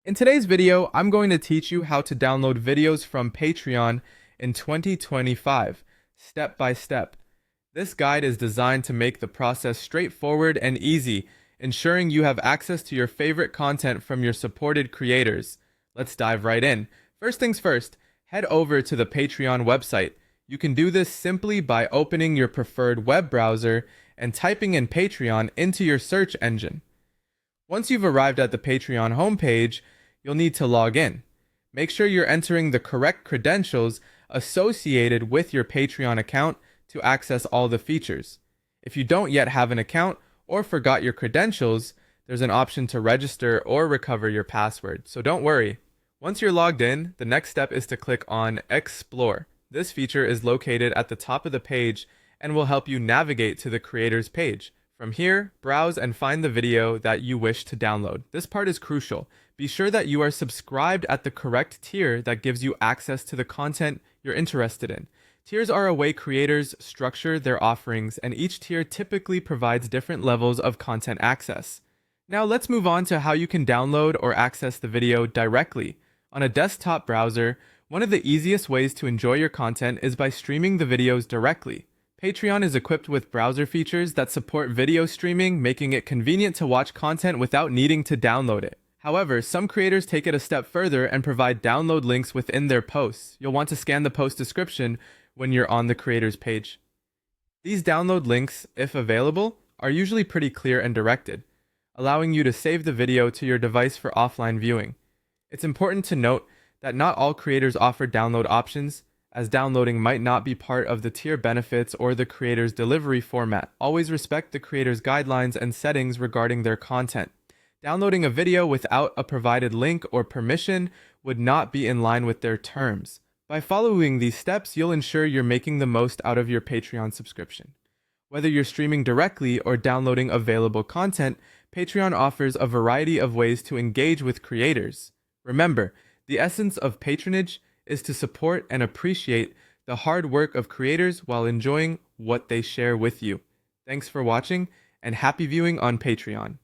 In today's video, I'm going to teach you how to download videos from Patreon in 2025, step by step. This guide is designed to make the process straightforward and easy, ensuring you have access to your favorite content from your supported creators. Let's dive right in. First things first, head over to the Patreon website. You can do this simply by opening your preferred web browser and typing in Patreon into your search engine. Once you've arrived at the Patreon homepage, you'll need to log in. Make sure you're entering the correct credentials associated with your Patreon account to access all the features. If you don't yet have an account or forgot your credentials, there's an option to register or recover your password, so don't worry. Once you're logged in, the next step is to click on Explore. This feature is located at the top of the page and will help you navigate to the creator's page. From here, browse and find the video that you wish to download. This part is crucial. Be sure that you are subscribed at the correct tier that gives you access to the content you're interested in. Tiers are a way creators structure their offerings, and each tier typically provides different levels of content access. Now let's move on to how you can download or access the video directly. On a desktop browser, one of the easiest ways to enjoy your content is by streaming the videos directly. Patreon is equipped with browser features that support video streaming, making it convenient to watch content without needing to download it. However, some creators take it a step further and provide download links within their posts. You'll want to scan the post description when you're on the creator's page. These download links, if available, are usually pretty clear and directed, allowing you to save the video to your device for offline viewing. It's important to note that not all creators offer download options, as downloading might not be part of the tier benefits or the creator's delivery format. Always respect the creator's guidelines and settings regarding their content. Downloading a video without a provided link or permission would not be in line with their terms. By following these steps, you'll ensure you're making the most out of your Patreon subscription. Whether you're streaming directly or downloading available content, Patreon offers a variety of ways to engage with creators. Remember, the essence of patronage is to support and appreciate the hard work of creators while enjoying what they share with you. Thanks for watching, and happy viewing on Patreon.